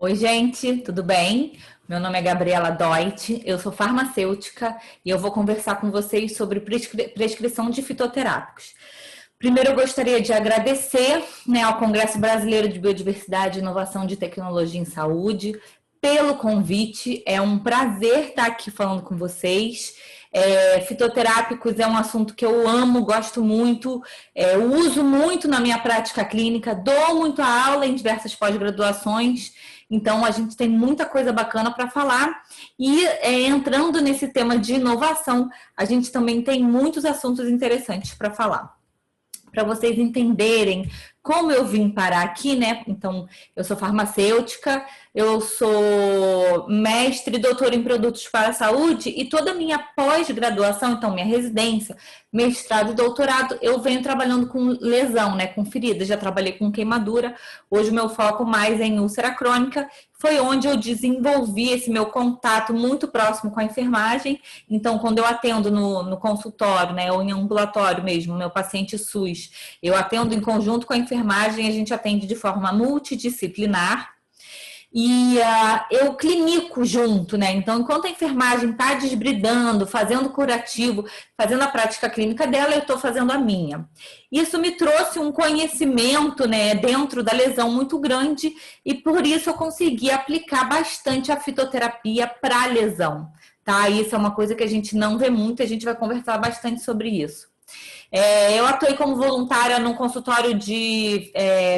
Oi, gente, tudo bem? Meu nome é Gabriela Doit, eu sou farmacêutica e eu vou conversar com vocês sobre prescrição de fitoterápicos. Primeiro, eu gostaria de agradecer, ao Congresso Brasileiro de Biodiversidade, Inovação de Tecnologia em Saúde pelo convite. É um prazer estar aqui falando com vocês. Fitoterápicos é um assunto que eu amo, gosto muito, uso muito na minha prática clínica, dou muito aula em diversas pós-graduações. Então, a gente tem muita coisa bacana para falar. E entrando nesse tema de inovação, a gente também tem muitos assuntos interessantes para falar. Para vocês entenderem como eu vim parar aqui, né? Então, eu sou farmacêutica, eu sou mestre e doutora em produtos para a saúde e toda a minha pós-graduação, então minha residência, mestrado e doutorado, eu venho trabalhando com lesão, né? Com feridas, já trabalhei com queimadura, hoje o meu foco mais é em úlcera crônica, foi onde eu desenvolvi esse meu contato muito próximo com a enfermagem. Então, quando eu atendo no consultório, né, ou em ambulatório mesmo, meu paciente SUS, eu atendo em conjunto com a enfermagem, a gente atende de forma multidisciplinar. E eu clinico junto, né? Então, enquanto a enfermagem está desbridando, fazendo curativo, fazendo a prática clínica dela, eu estou fazendo a minha. Isso me trouxe um conhecimento, né, dentro da lesão muito grande e por isso eu consegui aplicar bastante a fitoterapia para a lesão, tá? Isso é uma coisa que a gente não vê muito, a gente vai conversar bastante sobre isso. Eu atuei como voluntária num consultório de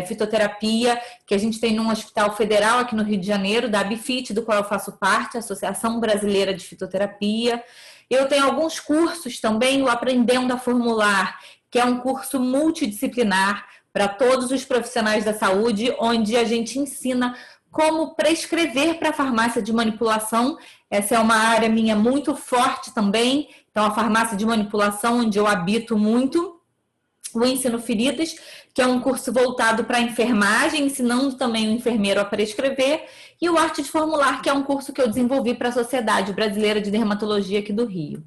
fitoterapia que a gente tem num hospital federal aqui no Rio de Janeiro, da ABFIT, do qual eu faço parte, Associação Brasileira de Fitoterapia. Eu tenho alguns cursos também, o Aprendendo a Formular, que é um curso multidisciplinar para todos os profissionais da saúde, onde a gente ensina como prescrever para a farmácia de manipulação. Essa é uma área minha muito forte também. Então, a farmácia de manipulação, onde eu habito muito, o Ensino Feridas, que é um curso voltado para a enfermagem, ensinando também o enfermeiro a prescrever, e o Arte de Formular, que é um curso que eu desenvolvi para a Sociedade Brasileira de Dermatologia aqui do Rio.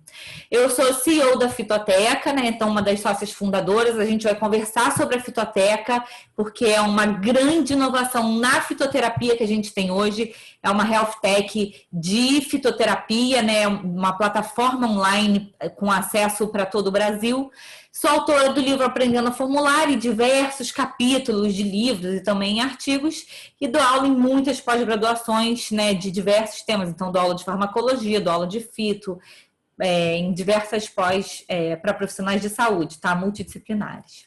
Eu sou CEO da Fitoteca, né? Então uma das sócias fundadoras, a gente vai conversar sobre a Fitoteca, porque é uma grande inovação na fitoterapia que a gente tem hoje, é uma health tech de fitoterapia, né? Uma plataforma online com acesso para todo o Brasil. Sou autora do livro Aprendendo a Formular e diversos capítulos de livros e também artigos e dou aula em muitas pós-graduações, né, de diversos temas. Então, dou aula de farmacologia, dou aula de fito, em diversas pós para profissionais de saúde, tá? Multidisciplinares.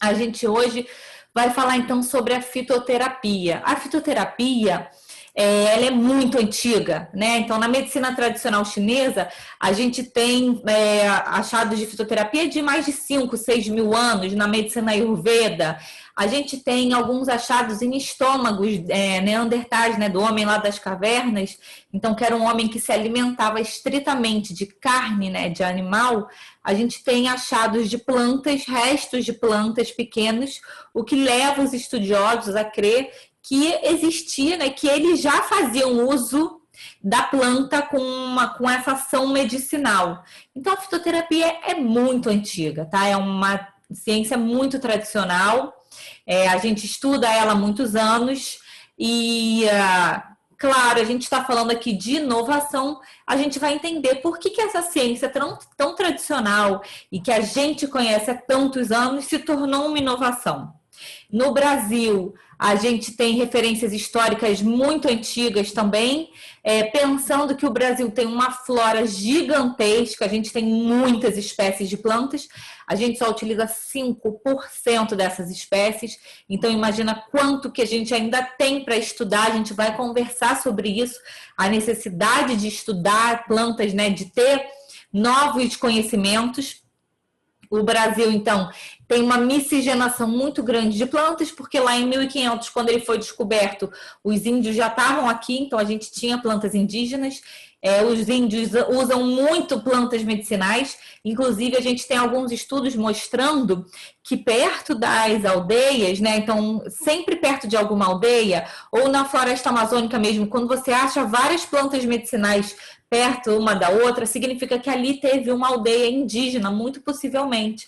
A gente hoje vai falar então sobre a fitoterapia. A fitoterapia ela é muito antiga, né? Então, na medicina tradicional chinesa, a gente tem achados de fitoterapia de mais de 5, 6 mil anos. Na medicina Ayurveda, a gente tem alguns achados em estômagos neandertais, né? Do homem lá das cavernas. Então, que era um homem que se alimentava estritamente de carne, né? De animal. A gente tem achados de plantas, restos de plantas pequenos, o que leva os estudiosos a crer que existia, né, que eles já faziam uso da planta com essa ação medicinal. Então, a fitoterapia é muito antiga, tá? É uma ciência muito tradicional, a gente estuda ela há muitos anos e, claro, a gente está falando aqui de inovação, a gente vai entender por que essa ciência tão tradicional e que a gente conhece há tantos anos se tornou uma inovação. No Brasil, a gente tem referências históricas muito antigas também, pensando que o Brasil tem uma flora gigantesca, a gente tem muitas espécies de plantas, a gente só utiliza 5% dessas espécies, então imagina quanto que a gente ainda tem para estudar, a gente vai conversar sobre isso, a necessidade de estudar plantas, né, de ter novos conhecimentos. O Brasil, então, tem uma miscigenação muito grande de plantas, porque lá em 1500, quando ele foi descoberto, os índios já estavam aqui, então a gente tinha plantas indígenas. Os índios usam muito plantas medicinais, inclusive a gente tem alguns estudos mostrando que perto das aldeias, né, então sempre perto de alguma aldeia, ou na floresta amazônica mesmo, quando você acha várias plantas medicinais perto uma da outra, significa que ali teve uma aldeia indígena, muito possivelmente.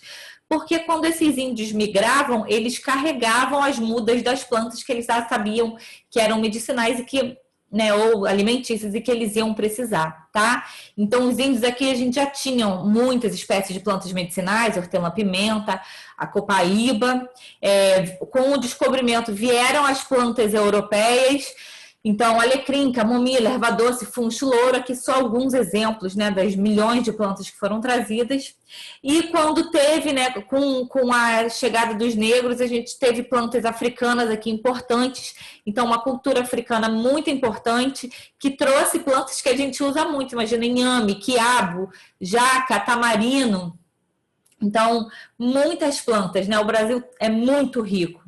porque quando esses índios migravam, eles carregavam as mudas das plantas que eles já sabiam que eram medicinais e que, né, ou alimentícias, e que eles iam precisar, tá? Então, os índios aqui, a gente já tinham muitas espécies de plantas medicinais, hortelã-pimenta, a copaíba. Com o descobrimento vieram as plantas europeias. Então, alecrim, camomila, erva doce, funcho louro, aqui só alguns exemplos, né, das milhões de plantas que foram trazidas. E quando teve, né, com a chegada dos negros, a gente teve plantas africanas aqui importantes. Então, uma cultura africana muito importante, que trouxe plantas que a gente usa muito. Imagina, inhame, quiabo, jaca, tamarino. Então, muitas plantas, né? O Brasil é muito rico.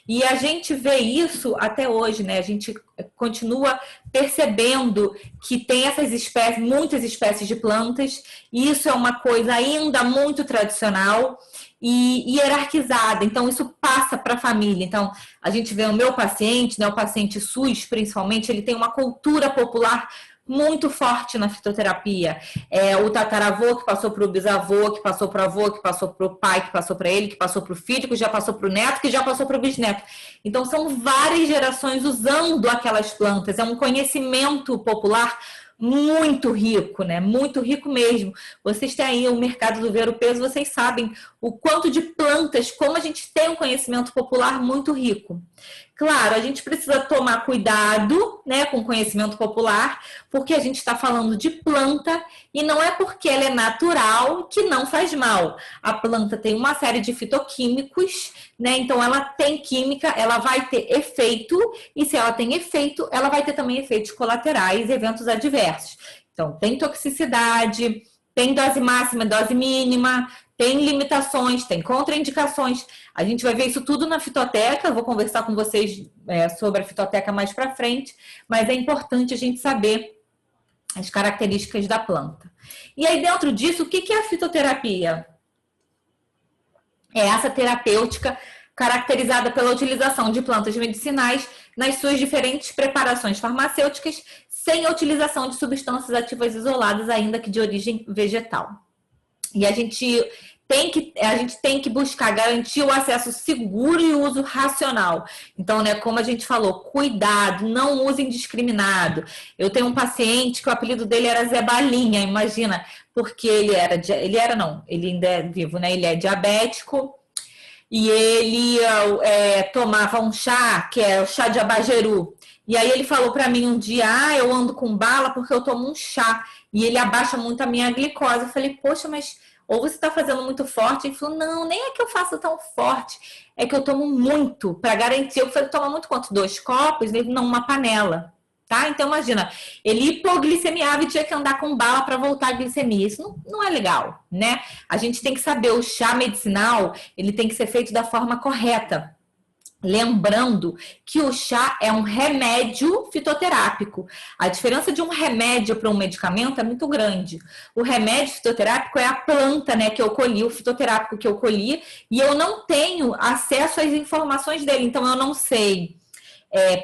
E a gente vê isso até hoje, né? A gente continua percebendo que tem essas espécies, muitas espécies de plantas, e isso é uma coisa ainda muito tradicional e hierarquizada. Então, isso passa para a família. Então, a gente vê o meu paciente, né? O paciente SUS, principalmente, ele tem uma cultura popular muito forte na fitoterapia. O tataravô que passou para o bisavô, que passou para o avô, que passou para o pai, que passou para ele, que passou para o filho, que já passou para o neto, que já passou para o bisneto. Então, são várias gerações usando aquelas plantas. É um conhecimento popular muito rico, né? Muito rico mesmo. Vocês têm aí o mercado do ver o peso, vocês sabem o quanto de plantas, como a gente tem um conhecimento popular muito rico. Claro, a gente precisa tomar cuidado, né, com o conhecimento popular, porque a gente está falando de planta e não é porque ela é natural que não faz mal. A planta tem uma série de fitoquímicos, né, então ela tem química, ela vai ter efeito, e se ela tem efeito, ela vai ter também efeitos colaterais e eventos adversos. Então, tem toxicidade, tem dose máxima, dose mínima, tem limitações, tem contraindicações. A gente vai ver isso tudo na fitoteca. Eu vou conversar com vocês sobre a fitoteca mais para frente, mas é importante a gente saber as características da planta. E aí, dentro disso, o que é a fitoterapia? É essa terapêutica caracterizada pela utilização de plantas medicinais nas suas diferentes preparações farmacêuticas, sem a utilização de substâncias ativas isoladas, ainda que de origem vegetal. E a gente tem que buscar garantir o acesso seguro e o uso racional. Então, né, como a gente falou, cuidado, não use indiscriminado. Eu tenho um paciente que o apelido dele era Zé Balinha, imagina, porque ele ainda é vivo, né? Ele é diabético e ele tomava um chá, que é o chá de abajeru. E aí ele falou para mim um dia, eu ando com bala porque eu tomo um chá e ele abaixa muito a minha glicose. Eu falei, poxa, mas ou você está fazendo muito forte? Ele falou, não, nem é que eu faça tão forte, é que eu tomo muito, para garantir. Eu falei, toma muito quanto? 2 copos? Ele, não, uma panela, tá? Então, imagina, ele hipoglicemiava e tinha que andar com bala para voltar a glicemia. Isso não é legal, né? A gente tem que saber, o chá medicinal, ele tem que ser feito da forma correta. Lembrando que o chá é um remédio fitoterápico. A diferença de um remédio para um medicamento é muito grande. O remédio fitoterápico é a planta, né, que eu colhi, o fitoterápico que eu colhi, e eu não tenho acesso às informações dele, então eu não sei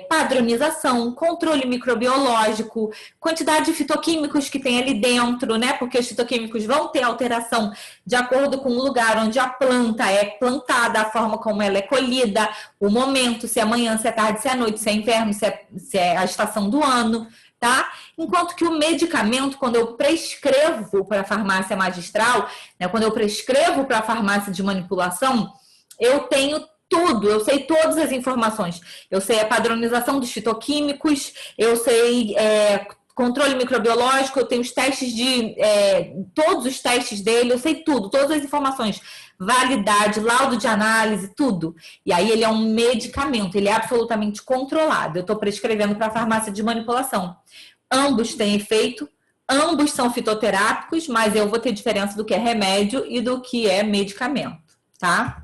padronização, controle microbiológico, quantidade de fitoquímicos que tem ali dentro, né? Porque os fitoquímicos vão ter alteração de acordo com o lugar onde a planta é plantada, a forma como ela é colhida, o momento, se é manhã, se é tarde, se é noite, se é inverno, se é a estação do ano, tá? Enquanto que o medicamento, quando eu prescrevo para a farmácia magistral, né, quando eu prescrevo para a farmácia de manipulação, eu tenho tudo, eu sei todas as informações. Eu sei a padronização dos fitoquímicos, eu sei controle microbiológico, eu tenho os testes todos os testes dele, eu sei tudo, todas as informações, validade, laudo de análise, tudo. E aí ele é um medicamento, ele é absolutamente controlado. Eu estou prescrevendo para a farmácia de manipulação. Ambos têm efeito, ambos são fitoterápicos, mas eu vou ter diferença do que é remédio e do que é medicamento, tá?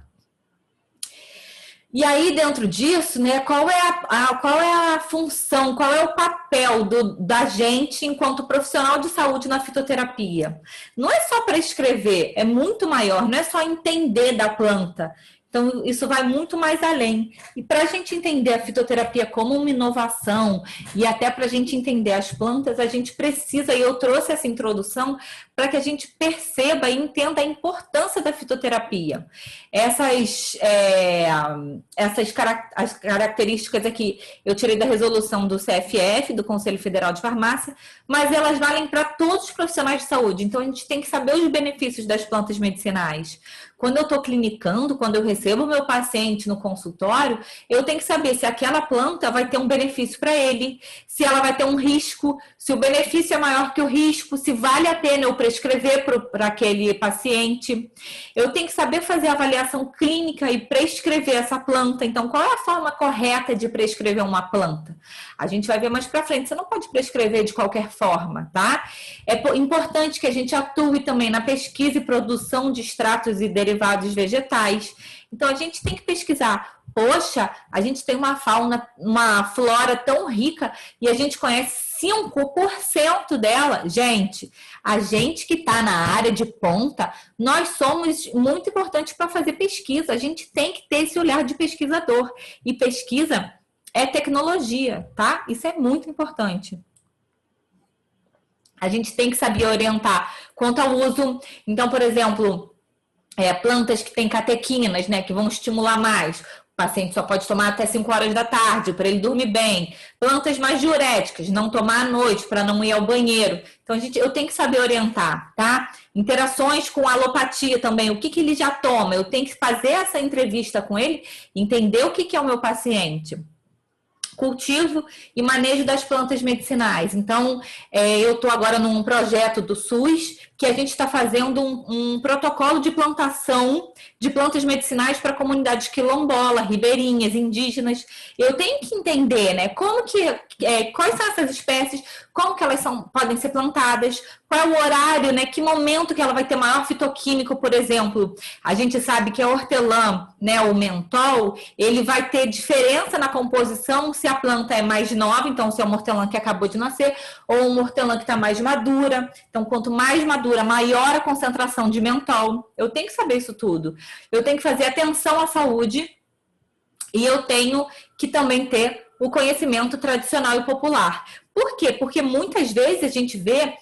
E aí, dentro disso, né, qual é a função, qual é o papel da gente enquanto profissional de saúde na fitoterapia? Não é só prescrever, é muito maior, não é só entender da planta. Então, isso vai muito mais além. E para a gente entender a fitoterapia como uma inovação e até para a gente entender as plantas, a gente precisa, e eu trouxe essa introdução para que a gente perceba e entenda a importância da fitoterapia. As características aqui eu tirei da resolução do CFF, do Conselho Federal de Farmácia, mas elas valem para todos os profissionais de saúde. Então, a gente tem que saber os benefícios das plantas medicinais. Quando eu estou clinicando, quando eu recebo o meu paciente no consultório, eu tenho que saber se aquela planta vai ter um benefício para ele, se ela vai ter um risco, se o benefício é maior que o risco, se vale a pena eu prescrever para aquele paciente. Eu tenho que saber fazer a avaliação clínica e prescrever essa planta. Então, qual é a forma correta de prescrever uma planta? A gente vai ver mais para frente. Você não pode prescrever de qualquer forma, tá? É importante que a gente atue também na pesquisa e produção de extratos e derivados vegetais. Então, a gente tem que pesquisar. Poxa, a gente tem uma fauna, uma flora tão rica e a gente conhece 5% dela. Gente, a gente que está na área de ponta, nós somos muito importantes para fazer pesquisa. A gente tem que ter esse olhar de pesquisador. E pesquisa é tecnologia, tá? Isso é muito importante. A gente tem que saber orientar quanto ao uso. Então, por exemplo, plantas que têm catequinas, né, que vão estimular mais. O paciente só pode tomar até 5 horas da tarde, para ele dormir bem. Plantas mais diuréticas, não tomar à noite, para não ir ao banheiro. Então, eu tenho que saber orientar, tá? Interações com alopatia também, o que ele já toma. Eu tenho que fazer essa entrevista com ele, entender o que é o meu paciente. Cultivo e manejo das plantas medicinais. Então, eu estou agora num projeto do SUS que a gente está fazendo um protocolo de plantação de plantas medicinais para comunidades quilombola, ribeirinhas, indígenas. Eu tenho que entender, né, quais são essas espécies, como que elas podem ser plantadas, qual é o horário, né, que momento que ela vai ter maior fitoquímico, por exemplo. A gente sabe que a hortelã, né, o mentol, ele vai ter diferença na composição se a planta é mais nova, então se é uma hortelã que acabou de nascer, ou uma hortelã que está mais madura. Então, quanto mais madura, maior a concentração de mentol. Eu tenho que saber isso tudo. Eu tenho que fazer atenção à saúde e eu tenho que também ter o conhecimento tradicional e popular. Por quê? Porque muitas vezes a gente vê,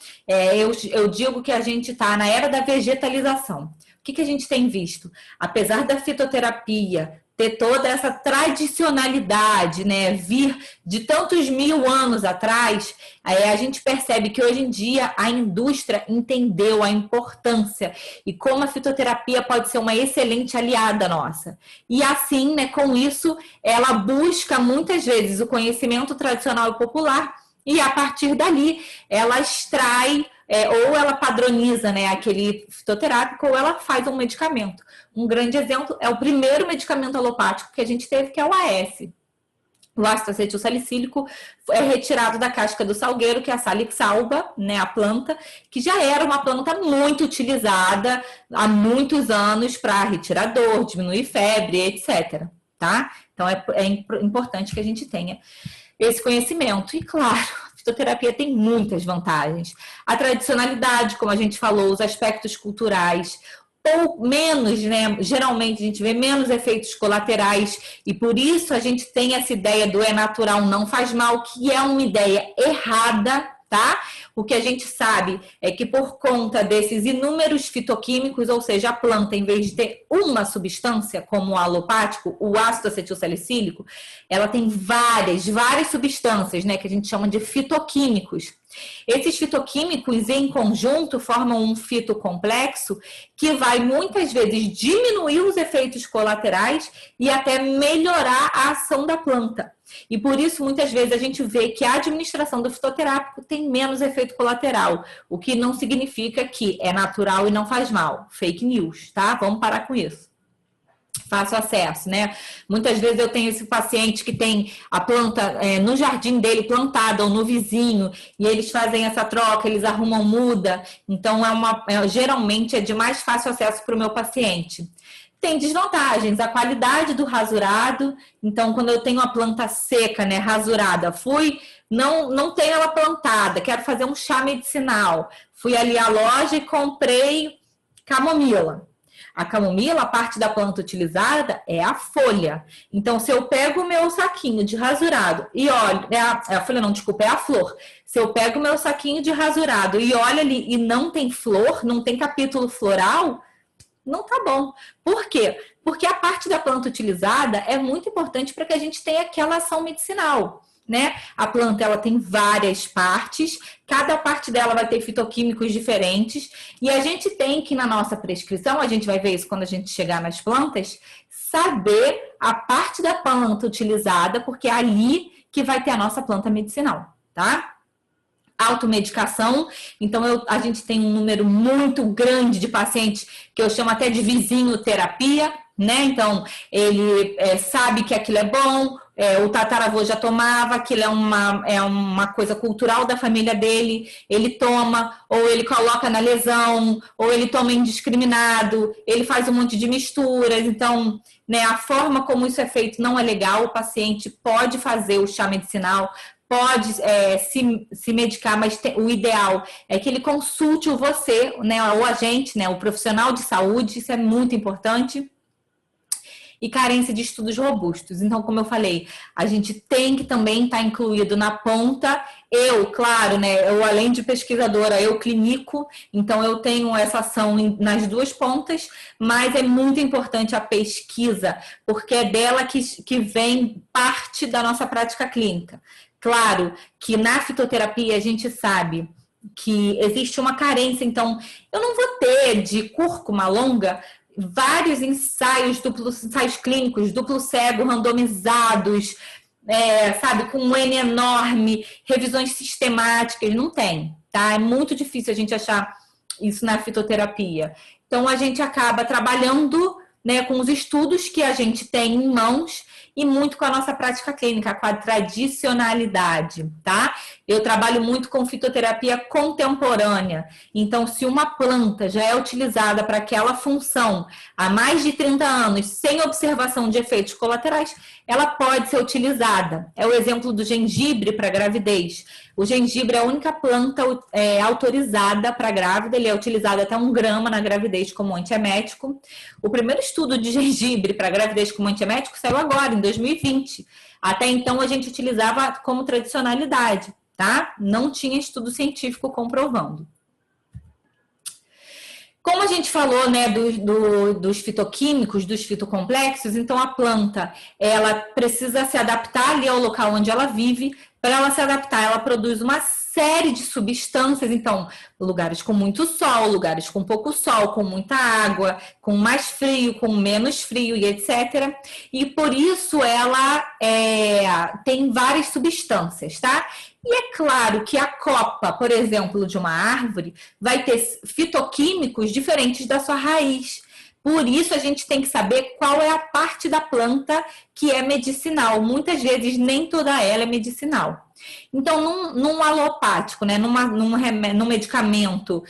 eu digo que a gente está na era da vegetalização. O que a gente tem visto? Apesar da fitoterapia ter toda essa tradicionalidade, né, vir de tantos mil anos atrás, a gente percebe que hoje em dia a indústria entendeu a importância e como a fitoterapia pode ser uma excelente aliada nossa. E assim, né, com isso, ela busca muitas vezes o conhecimento tradicional e popular e a partir dali ela extrai ou ela padroniza, né, aquele fitoterápico ou ela faz um medicamento. Um grande exemplo é o primeiro medicamento alopático que a gente teve, que é o AS. O ácido acetil salicílico é retirado da casca do salgueiro, que é a Salix alba, né, a planta, que já era uma planta muito utilizada há muitos anos para retirar dor, diminuir febre, etc. Tá? Então é importante que a gente tenha esse conhecimento. E claro, a fitoterapia tem muitas vantagens. A tradicionalidade, como a gente falou, os aspectos culturais, ou menos, né? Geralmente a gente vê menos efeitos colaterais e por isso a gente tem essa ideia do natural, não faz mal, que é uma ideia errada, tá? O que a gente sabe é que por conta desses inúmeros fitoquímicos, ou seja, a planta, em vez de ter uma substância, como o alopático, o ácido acetilsalicílico, ela tem várias substâncias, né, que a gente chama de fitoquímicos. Esses fitoquímicos, em conjunto, formam um fitocomplexo que vai, muitas vezes, diminuir os efeitos colaterais e até melhorar a ação da planta. E por isso, muitas vezes, a gente vê que a administração do fitoterápico tem menos efeito colateral, o que não significa que é natural e não faz mal. Fake news, tá? Vamos parar com isso. Fácil acesso, né? Muitas vezes eu tenho esse paciente que tem a planta no jardim dele plantada ou no vizinho e eles fazem essa troca, eles arrumam muda. Então, geralmente é de mais fácil acesso para o meu paciente. Tem desvantagens, a qualidade do rasurado. Então, quando eu tenho a planta seca, né, rasurada, não tenho ela plantada, quero fazer um chá medicinal. Fui ali à loja e comprei camomila. A camomila, a parte da planta utilizada é a folha. Então, se eu pego o meu saquinho de rasurado e olho... a folha não, desculpa, é a flor. Se eu pego o meu saquinho de rasurado e olho ali e não tem flor, não tem capítulo floral, não tá bom. Por quê? Porque a parte da planta utilizada é muito importante para que a gente tenha aquela ação medicinal, né? A planta, ela tem várias partes, cada parte dela vai ter fitoquímicos diferentes, e a gente tem que, na nossa prescrição, a gente vai ver isso quando a gente chegar nas plantas, saber a parte da planta utilizada, porque é ali que vai ter a nossa planta medicinal, tá? Automedicação, então a gente tem um número muito grande de pacientes que eu chamo até de vizinho terapia, né? Então, ele sabe que aquilo é bom, o tataravô já tomava, aquilo é uma coisa cultural da família dele, ele toma, ou ele coloca na lesão, ou ele toma indiscriminado, ele faz um monte de misturas, então, né, a forma como isso é feito não é legal, o paciente pode fazer o chá medicinal, pode se medicar, mas o ideal é que ele consulte você, né, o agente, né, o profissional de saúde, isso é muito importante. E carência de estudos robustos. Então, como eu falei, a gente tem que também estar incluído na ponta. Eu, claro, né, eu além de pesquisadora, eu clínico, então eu tenho essa ação nas duas pontas, mas é muito importante a pesquisa, porque é dela que vem parte da nossa prática clínica. Claro que na fitoterapia a gente sabe que existe uma carência, então eu não vou ter de cúrcuma longa vários ensaios clínicos, duplo cego, randomizados, sabe, com um N enorme, revisões sistemáticas, não tem, tá? É muito difícil a gente achar isso na fitoterapia. Então, a gente acaba trabalhando, né, com os estudos que a gente tem em mãos e muito com a nossa prática clínica, com a tradicionalidade, tá? Eu trabalho muito com fitoterapia contemporânea. Então, se uma planta já é utilizada para aquela função há mais de 30 anos, sem observação de efeitos colaterais, ela pode ser utilizada. É o exemplo do gengibre para gravidez. O gengibre é a única planta autorizada para grávida, ele é utilizado até 1 grama na gravidez como antiemético. O primeiro estudo de gengibre para gravidez como antiemético saiu agora, em 2020. Até então, a gente utilizava como tradicionalidade, tá? Não tinha estudo científico comprovando. Como a gente falou, né, dos fitoquímicos, dos fitocomplexos, então a planta, ela precisa se adaptar ali ao local onde ela vive. Para ela se adaptar, ela produz uma série de substâncias, então, lugares com muito sol, lugares com pouco sol, com muita água, com mais frio, com menos frio e etc. E por isso ela tem várias substâncias, tá? E é claro que a copa, por exemplo, de uma árvore, vai ter fitoquímicos diferentes da sua raiz. Por isso, a gente tem que saber qual é a parte da planta que é medicinal. Muitas vezes, nem toda ela é medicinal. Então, num alopático, né, num medicamento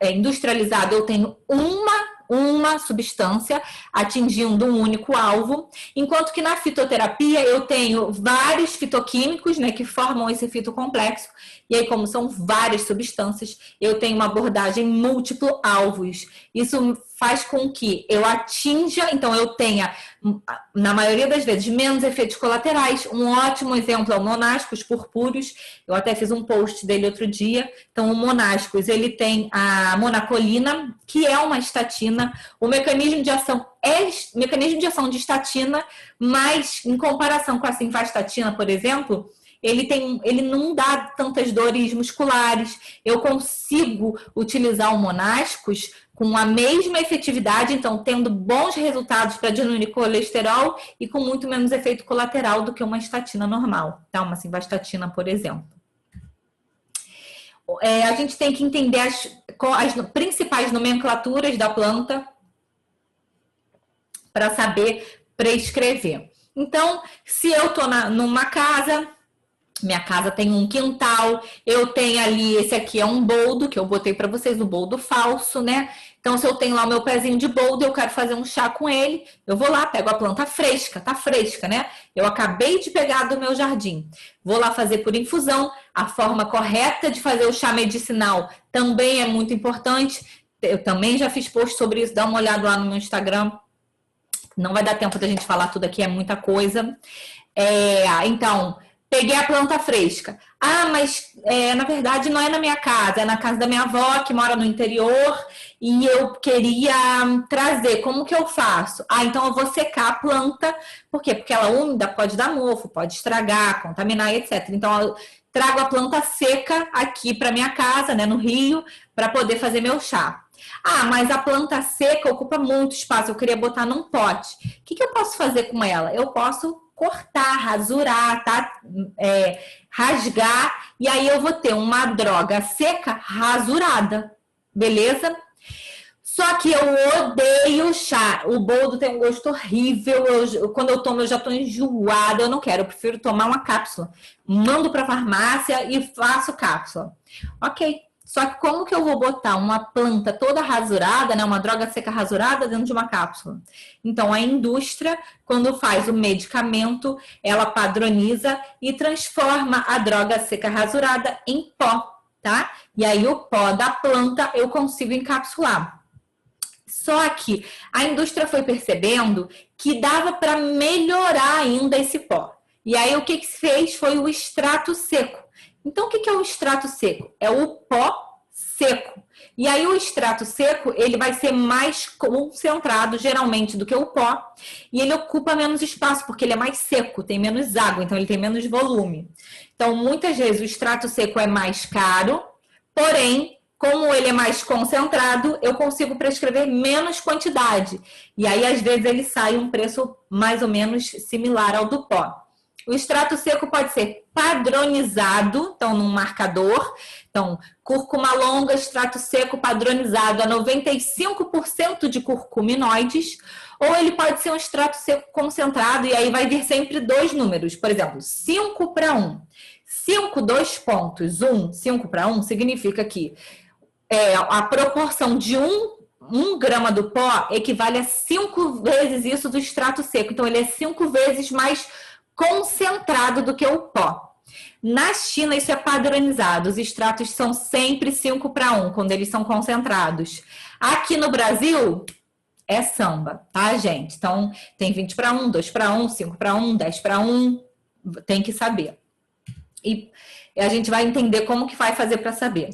industrializado, eu tenho uma substância atingindo um único alvo, enquanto que na fitoterapia eu tenho vários fitoquímicos, né, que formam esse fitocomplexo, e aí como são várias substâncias, eu tenho uma abordagem múltiplo alvos. Isso faz com que eu atinja, então eu tenha, na maioria das vezes, menos efeitos colaterais. Um ótimo exemplo é o monascos purpúreos, eu até fiz um post dele outro dia. Então o monascos, ele tem a monacolina, que é uma estatina. O mecanismo de ação é mecanismo de ação de estatina, mas em comparação com a simvastatina, por exemplo, ele não dá tantas dores musculares. Eu consigo utilizar o monascos com a mesma efetividade, então tendo bons resultados para diminuir colesterol e com muito menos efeito colateral do que uma estatina normal, tá? Uma simvastatina, por exemplo. A gente tem que entender as principais nomenclaturas da planta para saber prescrever. Então, se eu estou numa casa, minha casa tem um quintal, eu tenho ali, esse aqui é um boldo, que eu botei para vocês, o boldo falso, né? Então, se eu tenho lá o meu pezinho de boldo, eu quero fazer um chá com ele, eu vou lá, pego a planta fresca, tá fresca, né? Eu acabei de pegar do meu jardim. Vou lá fazer por infusão. A forma correta de fazer o chá medicinal também é muito importante. eu também já fiz post sobre isso, dá uma olhada lá no meu Instagram. Não vai dar tempo da gente falar tudo aqui, é muita coisa. Então, peguei a planta fresca. Ah, mas na verdade não é na minha casa, é na casa da minha avó, que mora no interior, e eu queria trazer. Como que eu faço? Ah, então eu vou secar a planta. Por quê? Porque ela úmida pode dar mofo, pode estragar, contaminar, etc. Então, eu trago a planta seca aqui para minha casa, né, no Rio, para poder fazer meu chá. Ah, mas a planta seca ocupa muito espaço, eu queria botar num pote. O que eu posso fazer com ela? Eu posso cortar, rasurar, tá? Rasgar, e aí eu vou ter uma droga seca rasurada, beleza? Só que eu odeio chá. O boldo tem um gosto horrível. Quando eu tomo, eu já tô enjoada. Eu não quero. Eu prefiro tomar uma cápsula. Mando pra farmácia e faço cápsula. Ok. Só que como que eu vou botar uma planta toda rasurada, né? Uma droga seca rasurada dentro de uma cápsula? Então, a indústria, quando faz o medicamento, ela padroniza e transforma a droga seca rasurada em pó, tá? E aí, o pó da planta eu consigo encapsular. Só que a indústria foi percebendo que dava para melhorar ainda esse pó. E aí o que se fez foi o extrato seco. Então o que é o extrato seco? É o pó seco. E aí o extrato seco, ele vai ser mais concentrado geralmente do que o pó, e ele ocupa menos espaço porque ele é mais seco, tem menos água, então ele tem menos volume. Então muitas vezes o extrato seco é mais caro, porém como ele é mais concentrado, eu consigo prescrever menos quantidade. E aí, às vezes, ele sai um preço mais ou menos similar ao do pó. O extrato seco pode ser padronizado, então, num marcador. Então, cúrcuma longa, extrato seco padronizado a 95% de curcuminoides. Ou ele pode ser um extrato seco concentrado, e aí vai vir sempre dois números. Por exemplo, 5:1. 5, 2 pontos, 1, 5:1, significa que a proporção de 1 grama do pó equivale a 5 vezes isso do extrato seco. Então, ele é 5 vezes mais concentrado do que o pó. Na China, isso é padronizado. Os extratos são sempre 5:1, quando eles são concentrados. Aqui no Brasil, é samba, tá, gente? Então, tem 20:1, 2:1, 5:1, 10:1. Tem que saber. E a gente vai entender como que vai fazer para saber.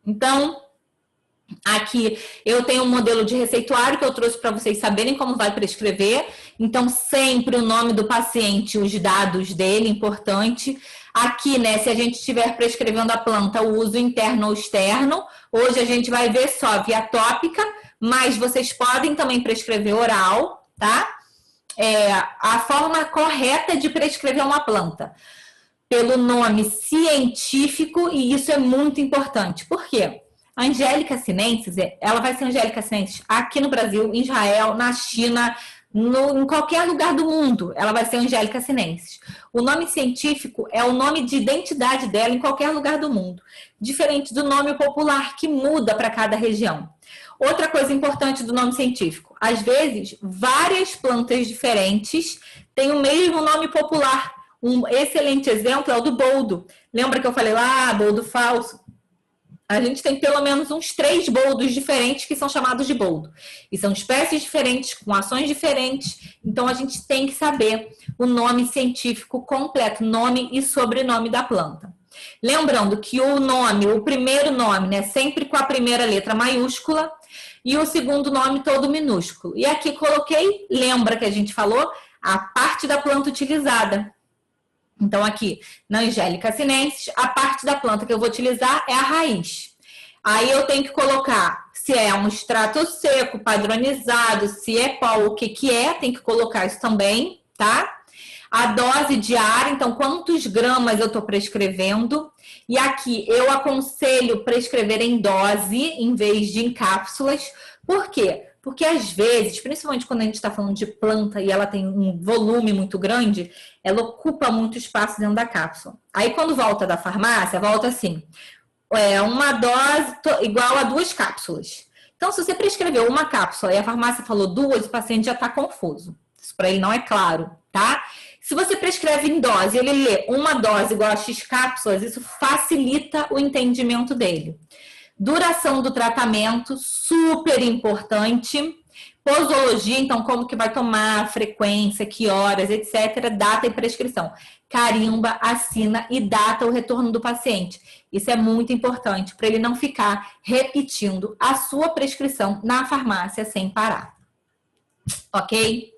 Então, aqui eu tenho um modelo de receituário que eu trouxe para vocês saberem como vai prescrever. Então, sempre o nome do paciente, os dados dele, importante. Aqui, né, se a gente estiver prescrevendo a planta, o uso interno ou externo. Hoje a gente vai ver só via tópica, mas vocês podem também prescrever oral, tá? A forma correta de prescrever uma planta. Pelo nome científico, e isso é muito importante. Por quê? A Angélica sinensis, ela vai ser Angélica sinensis aqui no Brasil, em Israel, na China, em qualquer lugar do mundo, ela vai ser Angélica sinensis. O nome científico é o nome de identidade dela em qualquer lugar do mundo, diferente do nome popular, que muda para cada região. Outra coisa importante do nome científico, às vezes, várias plantas diferentes têm o mesmo nome popular. Um excelente exemplo é o do boldo. Lembra que eu falei lá, boldo falso? A gente tem pelo menos uns 3 boldos diferentes que são chamados de boldo. E são espécies diferentes, com ações diferentes. Então, a gente tem que saber o nome científico completo, nome e sobrenome da planta. Lembrando que o nome, o primeiro nome, né, sempre com a primeira letra maiúscula e o segundo nome todo minúsculo. E aqui coloquei, lembra que a gente falou, a parte da planta utilizada. Então, aqui, na Angélica sinensis, a parte da planta que eu vou utilizar é a raiz. Aí eu tenho que colocar se é um extrato seco, padronizado, se é pó, o que é, tem que colocar isso também, tá? A dose diária, então, quantos gramas eu estou prescrevendo. E aqui, eu aconselho prescrever em dose, em vez de em cápsulas. Por quê? Porque às vezes, principalmente quando a gente está falando de planta e ela tem um volume muito grande, ela ocupa muito espaço dentro da cápsula. Aí quando volta da farmácia, volta assim, uma dose igual a 2 cápsulas. Então, se você prescreveu uma cápsula e a farmácia falou 2, o paciente já está confuso. Isso para ele não é claro, tá? Se você prescreve em dose e ele lê uma dose igual a X cápsulas, isso facilita o entendimento dele. Duração do tratamento, super importante. Posologia, então como que vai tomar, frequência, que horas, etc. Data e prescrição. Carimba, assina e data o retorno do paciente. Isso é muito importante para ele não ficar repetindo a sua prescrição na farmácia sem parar. Ok?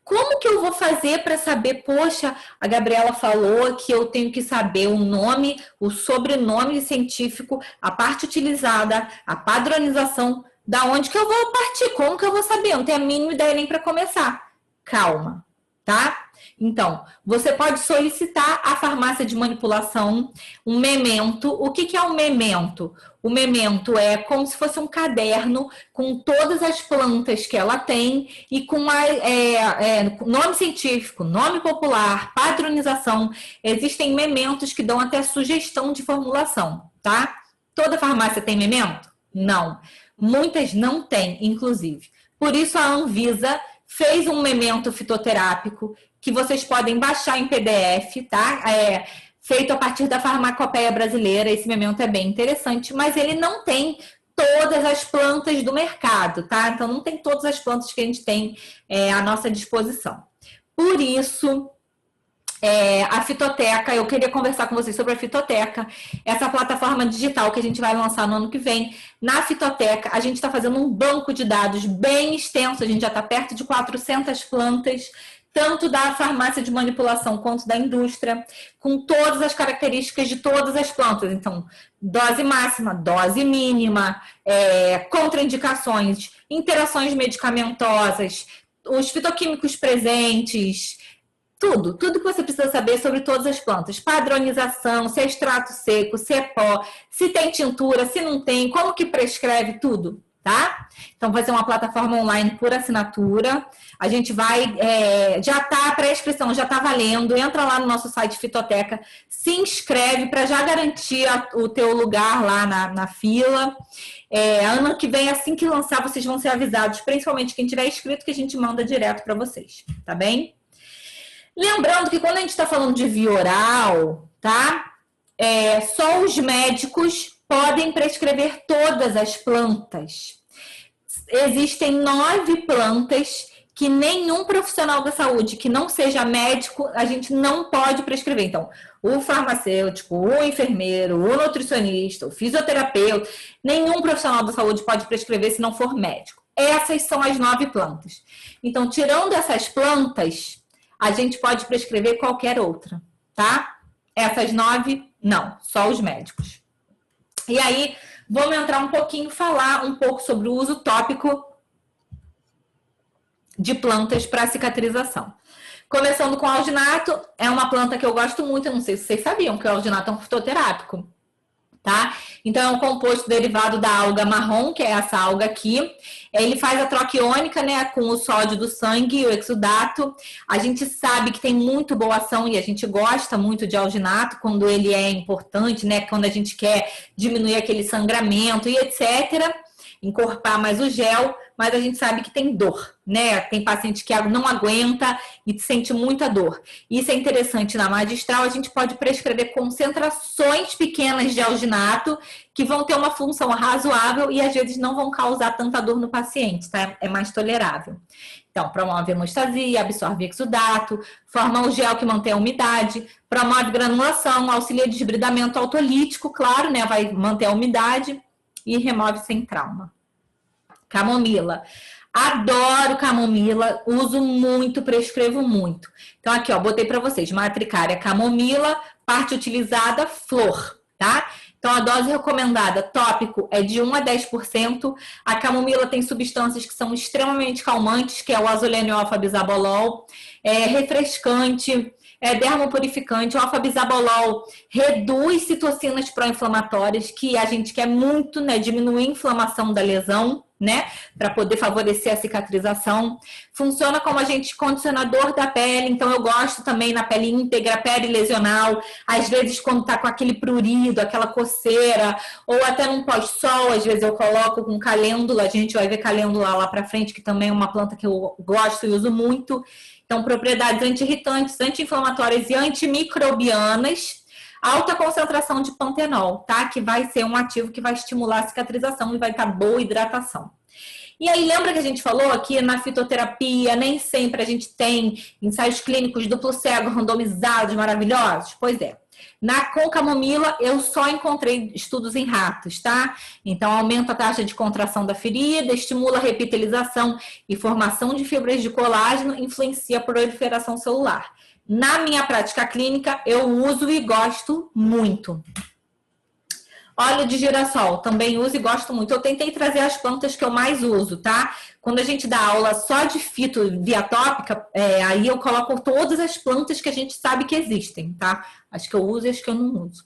Como que eu vou fazer para saber, poxa, a Gabriela falou que eu tenho que saber o nome, o sobrenome científico, a parte utilizada, a padronização, da onde que eu vou partir, como que eu vou saber? Eu não tenho a mínima ideia nem para começar. Calma, tá? Então, você pode solicitar à farmácia de manipulação um memento. O que é um memento? O memento é como se fosse um caderno com todas as plantas que ela tem e com nome científico, nome popular, padronização. Existem mementos que dão até sugestão de formulação, tá? Toda farmácia tem memento? Não. Muitas não têm, inclusive. Por isso a Anvisa fez um memento fitoterápico que vocês podem baixar em PDF, tá? Feito a partir da farmacopeia brasileira. Esse memento é bem interessante, mas ele não tem todas as plantas do mercado, tá? Então não tem todas as plantas que a gente tem à nossa disposição. Por isso, a Fitoteca, eu queria conversar com vocês sobre a Fitoteca, essa plataforma digital que a gente vai lançar no ano que vem. Na Fitoteca, a gente está fazendo um banco de dados bem extenso, a gente já está perto de 400 plantas, tanto da farmácia de manipulação quanto da indústria, com todas as características de todas as plantas. Então, dose máxima, dose mínima, contraindicações, interações medicamentosas, os fitoquímicos presentes, tudo que você precisa saber sobre todas as plantas. Padronização, se é extrato seco, se é pó, se tem tintura, se não tem, como que prescreve tudo, tá? Então, vai ser uma plataforma online por assinatura. A gente vai, já tá a pré-inscrição, já tá valendo. Entra lá no nosso site Fitoteca, se inscreve para já garantir o teu lugar lá na fila. Ano que vem, assim que lançar, vocês vão ser avisados, principalmente quem tiver inscrito, que a gente manda direto para vocês, tá bem? Lembrando que quando a gente está falando de via oral, tá? Só os médicos podem prescrever todas as plantas. Existem 9 plantas que nenhum profissional da saúde que não seja médico, a gente não pode prescrever. Então, o farmacêutico, o enfermeiro, o nutricionista, o fisioterapeuta, nenhum profissional da saúde pode prescrever se não for médico. Essas são as 9 plantas. Então, tirando essas plantas, a gente pode prescrever qualquer outra, tá? Essas 9, não, só os médicos. E aí, vamos entrar falar um pouco sobre o uso tópico de plantas para cicatrização. Começando com o alginato, é uma planta que eu gosto muito, eu não sei se vocês sabiam que o alginato é um fitoterápico, tá? Então, é um composto derivado da alga marrom, que é essa alga aqui. Ele faz a troca iônica, né, com o sódio do sangue e o exudato. A gente sabe que tem muito boa ação e a gente gosta muito de alginato quando ele é importante, né, quando a gente quer diminuir aquele sangramento e etc., encorpar mais o gel, mas a gente sabe que tem dor, né? Tem paciente que não aguenta e sente muita dor. Isso é interessante na magistral, a gente pode prescrever concentrações pequenas de alginato que vão ter uma função razoável e às vezes não vão causar tanta dor no paciente, tá? É mais tolerável. Então, promove a hemostasia, absorve exudato, forma o gel que mantém a umidade, promove granulação, auxilia desbridamento autolítico, claro, né? Vai manter a umidade e remove sem trauma. Camomila. Adoro camomila, uso muito, prescrevo muito. Então, aqui, ó, botei para vocês. Matricária, camomila, parte utilizada, flor, tá? Então, a dose recomendada tópico é de 1 a 10%. A camomila tem substâncias que são extremamente calmantes, que é o azuleno e o alfa-bisabolol. É refrescante, é dermopurificante. O alfa-bisabolol reduz citocinas pró-inflamatórias, que a gente quer muito, né, diminuir a inflamação da lesão, né, para poder favorecer a cicatrização. Funciona como agente condicionador da pele, então eu gosto também na pele íntegra, pele lesional, às vezes quando tá com aquele prurido, aquela coceira, ou até num pós-sol, às vezes eu coloco com calêndula, a gente vai ver calêndula lá para frente, que também é uma planta que eu gosto e uso muito. Então, propriedades anti-irritantes, anti-inflamatórias e antimicrobianas. alta concentração de pantenol, tá? Que vai ser um ativo que vai estimular a cicatrização e vai estar boa hidratação. E aí, lembra que a gente falou que na fitoterapia nem sempre a gente tem ensaios clínicos duplo cego, randomizados, maravilhosos? Pois é. Com camomila, eu só encontrei estudos em ratos, tá? Então, aumenta a taxa de contração da ferida, estimula a repitelização e formação de fibras de colágeno, influencia a proliferação celular. Na minha prática clínica, eu uso e gosto muito. Óleo de girassol, também uso e gosto muito. Eu tentei trazer as plantas que eu mais uso, tá? Quando a gente dá aula só de fito via tópica, aí eu coloco todas as plantas que a gente sabe que existem, tá? As que eu uso e as que eu não uso.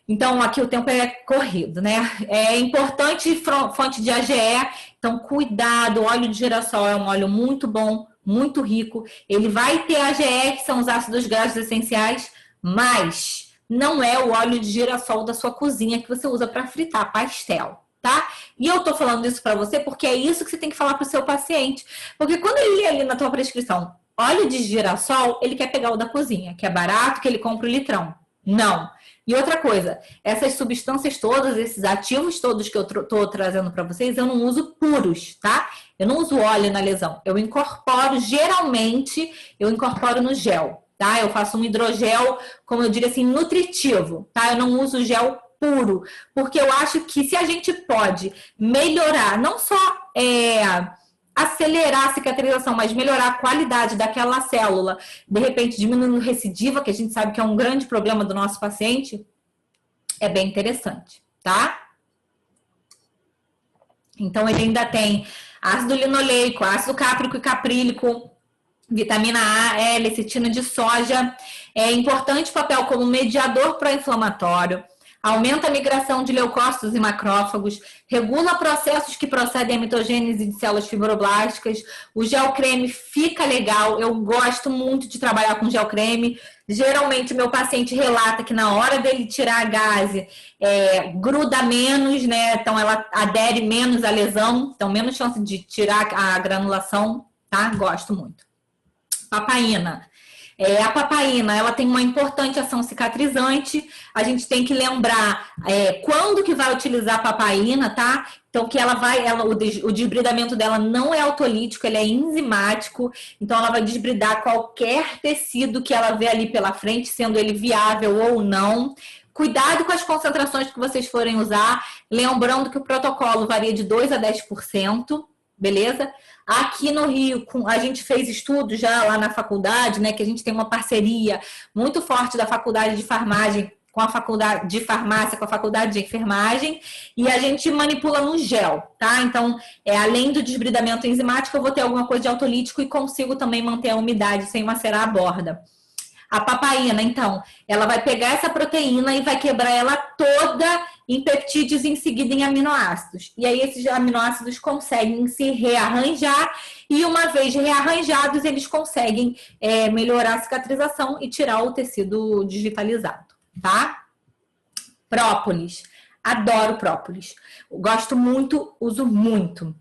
Então, aqui o tempo é corrido, né? É importante fonte de AGE, então cuidado, o óleo de girassol é um óleo muito bom, muito rico. Ele vai ter AGE, que são os ácidos graxos essenciais, mas não é o óleo de girassol da sua cozinha que você usa para fritar pastel, tá? E eu tô falando isso para você porque é isso que você tem que falar pro seu paciente. Porque quando ele lê ali na tua prescrição óleo de girassol, ele quer pegar o da cozinha, que é barato, que ele compra o litrão. Não. E outra coisa, essas substâncias todas, esses ativos todos que eu tô trazendo para vocês, eu não uso puros, tá? Eu não uso óleo na lesão. Eu incorporo, geralmente, eu incorporo no gel. Tá? Eu faço um hidrogel, como eu diria assim, nutritivo, tá? Eu não uso gel puro, porque eu acho que se a gente pode melhorar, não só acelerar a cicatrização, mas melhorar a qualidade daquela célula, de repente diminuindo recidiva, que a gente sabe que é um grande problema do nosso paciente, é bem interessante, tá? Então, ele ainda tem ácido linoleico, ácido cáprico e caprílico, vitamina A, lecitina de soja, é importante papel como mediador pró-inflamatório, aumenta a migração de leucócitos e macrófagos, regula processos que procedem à mitogênese de células fibroblásticas, o gel creme fica legal, eu gosto muito de trabalhar com gel creme, geralmente meu paciente relata que na hora dele tirar a gaze, gruda menos, né, então ela adere menos à lesão, então menos chance de tirar a granulação, tá? Gosto muito. Papaína. A papaína, ela tem uma importante ação cicatrizante. A gente tem que lembrar quando que vai utilizar a papaína, tá? Então, que o desbridamento dela não é autolítico, ele é enzimático. Então, ela vai desbridar qualquer tecido que ela vê ali pela frente, sendo ele viável ou não. Cuidado com as concentrações que vocês forem usar. Lembrando que o protocolo varia de 2 a 10%. Beleza? Aqui no Rio, a gente fez estudos já lá na faculdade, né? Que a gente tem uma parceria muito forte da faculdade de farmácia com a faculdade de farmácia, com a faculdade de enfermagem, e a gente manipula no gel, tá? Então, além do desbridamento enzimático, eu vou ter alguma coisa de autolítico e consigo também manter a umidade sem macerar a borda. A papaína, então, ela vai pegar essa proteína e vai quebrar ela toda em peptídeos e em seguida em aminoácidos. E aí esses aminoácidos conseguem se rearranjar e uma vez rearranjados, eles conseguem melhorar a cicatrização e tirar o tecido digitalizado, tá? Própolis. Adoro própolis. Gosto muito, uso muito.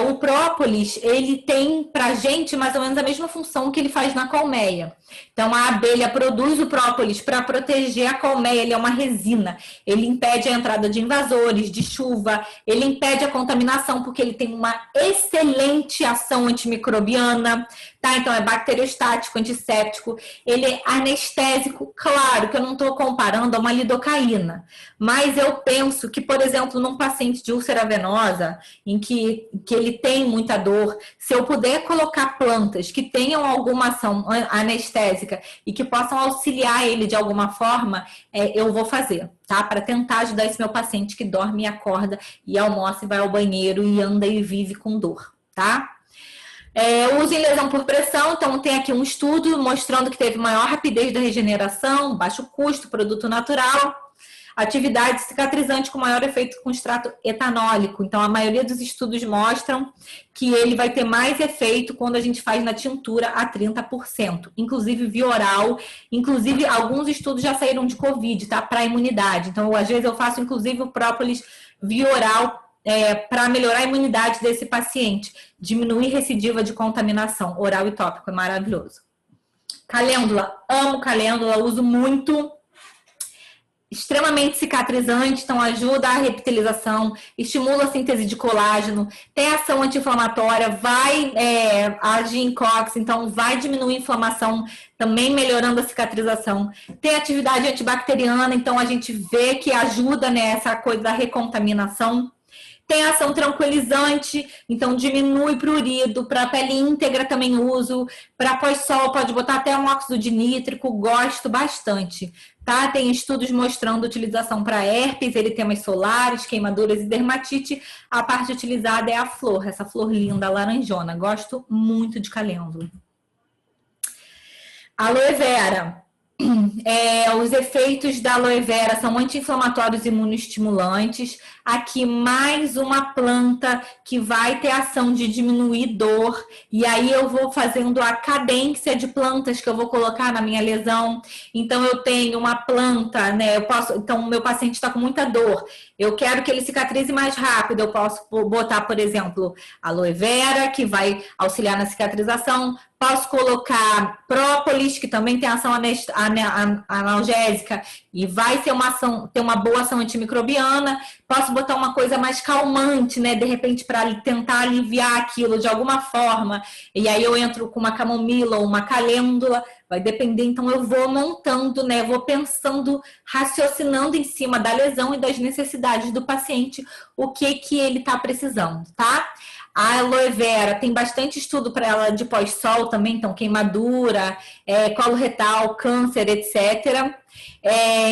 O própolis, ele tem pra gente mais ou menos a mesma função que ele faz na colmeia. Então, a abelha produz o própolis para proteger a colmeia, ele é uma resina. Ele impede a entrada de invasores, de chuva, ele impede a contaminação, porque ele tem uma excelente ação antimicrobiana, tá? Então, é bacteriostático, antisséptico, ele é anestésico. Claro que eu não estou comparando a uma lidocaína, mas eu penso que, por exemplo, num paciente de úlcera venosa, em que ele tem muita dor, se eu puder colocar plantas que tenham alguma ação anestésica e que possam auxiliar ele de alguma forma, eu vou fazer, tá? Para tentar ajudar esse meu paciente que dorme e acorda e almoça e vai ao banheiro e anda e vive com dor, tá? Uso em lesão por pressão, então tem aqui um estudo mostrando que teve maior rapidez da regeneração, baixo custo, produto natural. Atividade cicatrizante com maior efeito com extrato etanólico. Então, a maioria dos estudos mostram que ele vai ter mais efeito quando a gente faz na tintura a 30%. Inclusive, via oral. Inclusive, alguns estudos já saíram de Covid, tá? Para imunidade. Então, às vezes eu faço, inclusive, o própolis via oral para melhorar a imunidade desse paciente. Diminuir recidiva de contaminação. Oral e tópico, é maravilhoso. Calêndula. Amo calêndula, uso muito. extremamente cicatrizante, então ajuda a repitelização, estimula a síntese de colágeno, tem ação anti-inflamatória, vai agir em COX, então vai diminuir a inflamação, também melhorando a cicatrização. Tem atividade antibacteriana, então a gente vê que ajuda nessa coisa da recontaminação. Tem ação tranquilizante, então diminui prurido, para pele íntegra também uso, para pós-sol pode botar até um óxido de nítrico, gosto bastante, tá? Tem estudos mostrando utilização para herpes, eritemas solares, queimaduras e dermatite. A parte utilizada é a flor, essa flor linda, laranjona, gosto muito de calêndula. Aloe vera. Os efeitos da aloe vera são anti-inflamatórios e imunoestimulantes. Aqui mais uma planta que vai ter ação de diminuir dor. E aí eu vou fazendo a cadência de plantas que eu vou colocar na minha lesão. Então eu tenho uma planta, né? Então o meu paciente está com muita dor. Eu quero que ele cicatrize mais rápido. Eu posso botar, por exemplo, aloe vera, que vai auxiliar na cicatrização. Posso colocar própolis, que também tem ação analgésica e vai ter uma boa ação antimicrobiana. Posso botar uma coisa mais calmante, né? De repente, para tentar aliviar aquilo de alguma forma. E aí eu entro com uma camomila ou uma calêndula. Vai depender, então eu vou montando, né? Vou pensando, raciocinando em cima da lesão e das necessidades do paciente, o que ele está precisando, tá? A aloe vera tem bastante estudo para ela de pós-sol também, então queimadura, colo retal, câncer, etc.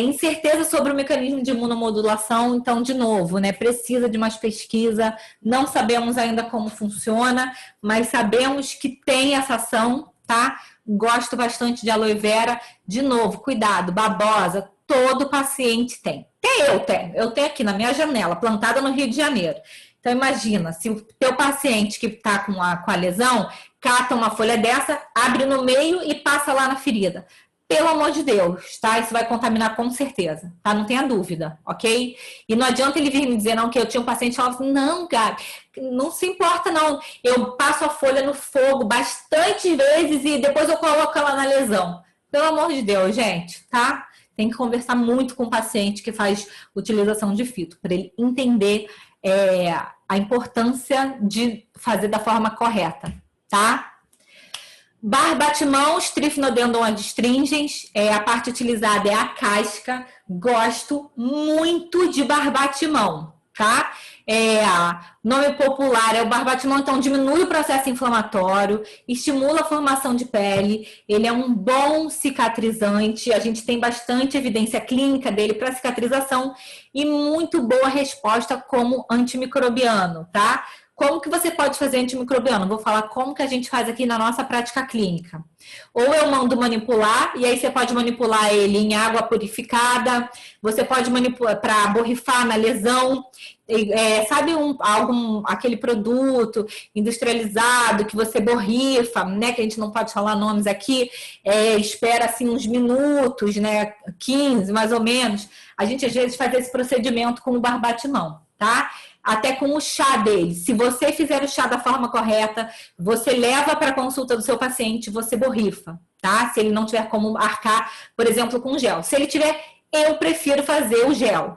Incerteza sobre o mecanismo de imunomodulação, então, de novo, né, precisa de mais pesquisa, não sabemos ainda como funciona, mas sabemos que tem essa ação, tá? Gosto bastante de aloe vera. De novo, cuidado, babosa, todo paciente tem. Até eu tenho aqui na minha janela, plantada no Rio de Janeiro. Então, imagina, se o teu paciente que está com a lesão, cata uma folha dessa, abre no meio e passa lá na ferida. Pelo amor de Deus, tá? Isso vai contaminar com certeza, tá? Não tenha dúvida, ok? E não adianta ele vir me dizer, não, que eu tinha um paciente que falava assim, não, Gabi, não se importa, não. Eu passo a folha no fogo bastante vezes e depois eu coloco ela na lesão. Pelo amor de Deus, gente, tá? Tem que conversar muito com o paciente que faz utilização de fito, para ele entender a importância de fazer da forma correta, tá? Barbatimão, Trifnodendron adstringens, a parte utilizada é a casca. Gosto muito de barbatimão, tá? Nome popular é o barbatimão, então diminui o processo inflamatório, estimula a formação de pele, ele é um bom cicatrizante, a gente tem bastante evidência clínica dele para cicatrização e muito boa resposta como antimicrobiano, tá? Como que você pode fazer antimicrobiano? Vou falar como que a gente faz aqui na nossa prática clínica. Ou eu mando manipular, e aí você pode manipular ele em água purificada, você pode manipular para borrifar na lesão. Sabe aquele produto industrializado que você borrifa, né? Que a gente não pode falar nomes aqui, espera assim uns minutos, né? 15 mais ou menos. A gente às vezes faz esse procedimento com o barbatimão, tá? Até com o chá dele. Se você fizer o chá da forma correta, você leva para a consulta do seu paciente, você borrifa, tá? Se ele não tiver como arcar, por exemplo, com gel. Se ele tiver, eu prefiro fazer o gel.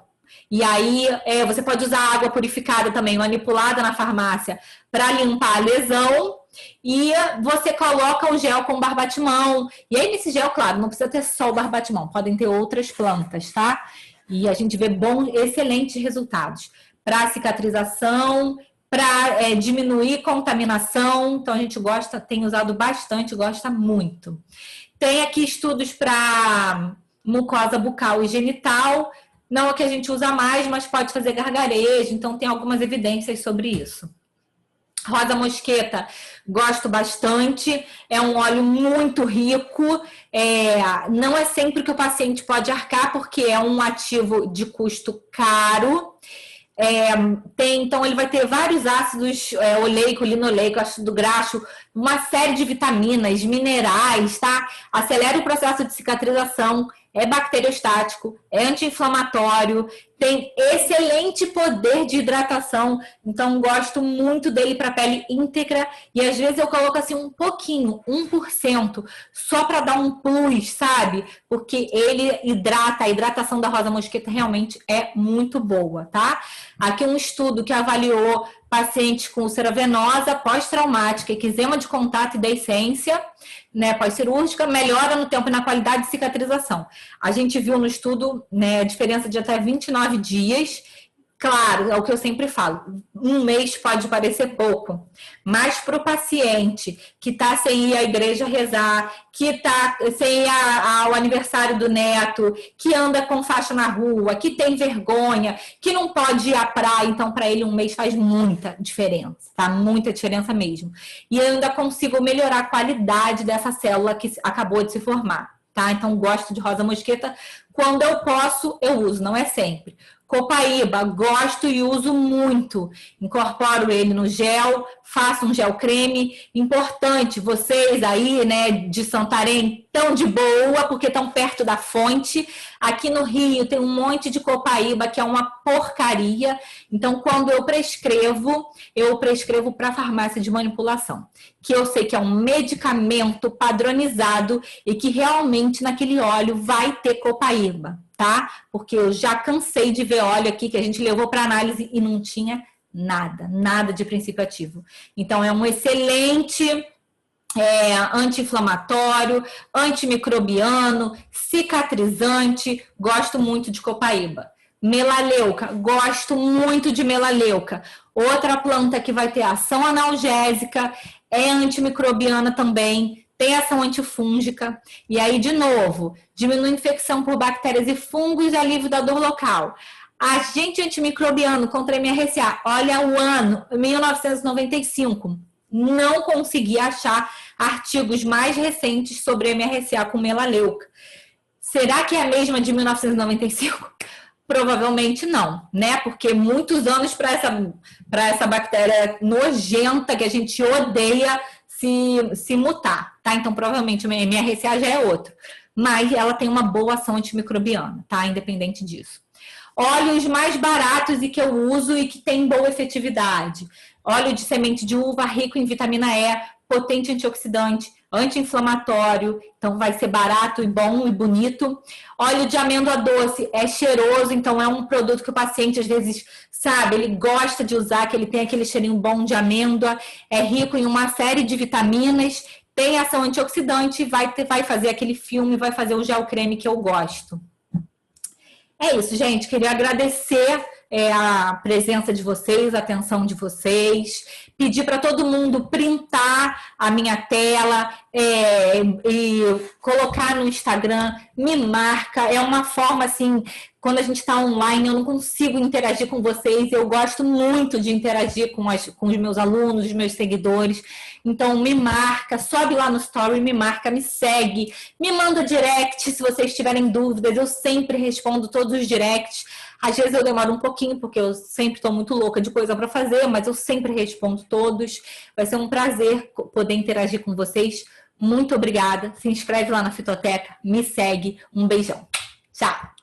E aí, você pode usar água purificada também, manipulada na farmácia, para limpar a lesão. E você coloca o gel com barbatimão. E aí, nesse gel, claro, não precisa ter só o barbatimão. Podem ter outras plantas, tá? E a gente vê excelentes resultados. Para cicatrização, para diminuir contaminação. Então, a gente tem usado bastante, gosta muito. Tem aqui estudos para mucosa bucal e genital. Não é que a gente usa mais, mas pode fazer gargarejo. Então, tem algumas evidências sobre isso. Rosa mosqueta, gosto bastante. É um óleo muito rico. Não é sempre que o paciente pode arcar, porque é um ativo de custo caro. Então ele vai ter vários ácidos oleico, linoleico, ácido graxo, uma série de vitaminas, minerais, tá? Acelera o processo de cicatrização, é bacteriostático, é anti-inflamatório, tem excelente poder de hidratação, então gosto muito dele para pele íntegra e às vezes eu coloco assim um pouquinho, 1%, só para dar um plus, sabe? Porque ele hidrata, a hidratação da rosa mosqueta realmente é muito boa, tá? Aqui um estudo que avaliou pacientes com úlcera venosa, pós-traumática, eczema de contato e deiscência, né, pós-cirúrgica, melhora no tempo e na qualidade de cicatrização. A gente viu no estudo, né, a diferença de até 29 dias. Claro, é o que eu sempre falo, um mês pode parecer pouco, mas para o paciente que está sem ir à igreja rezar, que está sem ir ao aniversário do neto, que anda com faixa na rua, que tem vergonha, que não pode ir à praia, então para ele um mês faz muita diferença, tá? Muita diferença mesmo. E eu ainda consigo melhorar a qualidade dessa célula que acabou de se formar, tá? Então gosto de rosa mosqueta, quando eu posso eu uso, não é sempre. Copaíba, gosto e uso muito. Incorporo ele no gel, faço um gel creme. Importante, vocês aí, né, de Santarém, tão de boa, porque estão perto da fonte. Aqui no Rio tem um monte de copaíba, que é uma porcaria. Então, quando eu prescrevo para farmácia de manipulação, que eu sei que é um medicamento padronizado e que realmente naquele óleo vai ter copaíba, tá? Porque eu já cansei de ver óleo aqui que a gente levou para análise e não tinha nada de princípio ativo. Então, é um excelente anti-inflamatório, antimicrobiano, cicatrizante. Gosto muito de copaíba. Melaleuca, gosto muito de melaleuca. Outra planta que vai ter ação analgésica, é antimicrobiana também, tem ação antifúngica. E aí, de novo, diminui a infecção por bactérias e fungos e alívio da dor local. Agente antimicrobiano contra MRSA, olha o ano, 1995. Não consegui achar artigos mais recentes sobre MRSA com melaleuca. Será que é a mesma de 1995? Provavelmente não, né? Porque muitos anos para essa bactéria nojenta que a gente odeia se mutar, tá? Então, provavelmente o MRSA já é outro. Mas ela tem uma boa ação antimicrobiana, tá? Independente disso. Óleos mais baratos e que eu uso e que tem boa efetividade. Óleo de semente de uva rico em vitamina E, potente antioxidante, anti-inflamatório, então vai ser barato e bom e bonito. Óleo de amêndoa doce é cheiroso, então é um produto que o paciente às vezes, sabe, ele gosta de usar, que ele tem aquele cheirinho bom de amêndoa, é rico em uma série de vitaminas, tem ação antioxidante e vai fazer aquele filme, vai fazer o gel creme que eu gosto. É isso, gente. Queria agradecer a presença de vocês, a atenção de vocês. Pedir para todo mundo printar a minha tela e colocar no Instagram, me marca. É uma forma, assim, quando a gente está online, eu não consigo interagir com vocês. Eu gosto muito de interagir com os meus alunos, os meus seguidores. Então, me marca, sobe lá no story, me marca, me segue, me manda direct se vocês tiverem dúvidas. Eu sempre respondo todos os directs. Às vezes eu demoro um pouquinho, porque eu sempre estou muito louca de coisa para fazer, mas eu sempre respondo todos. Vai ser um prazer poder interagir com vocês. Muito obrigada. Se inscreve lá na Fitoteca, me segue. Um beijão. Tchau!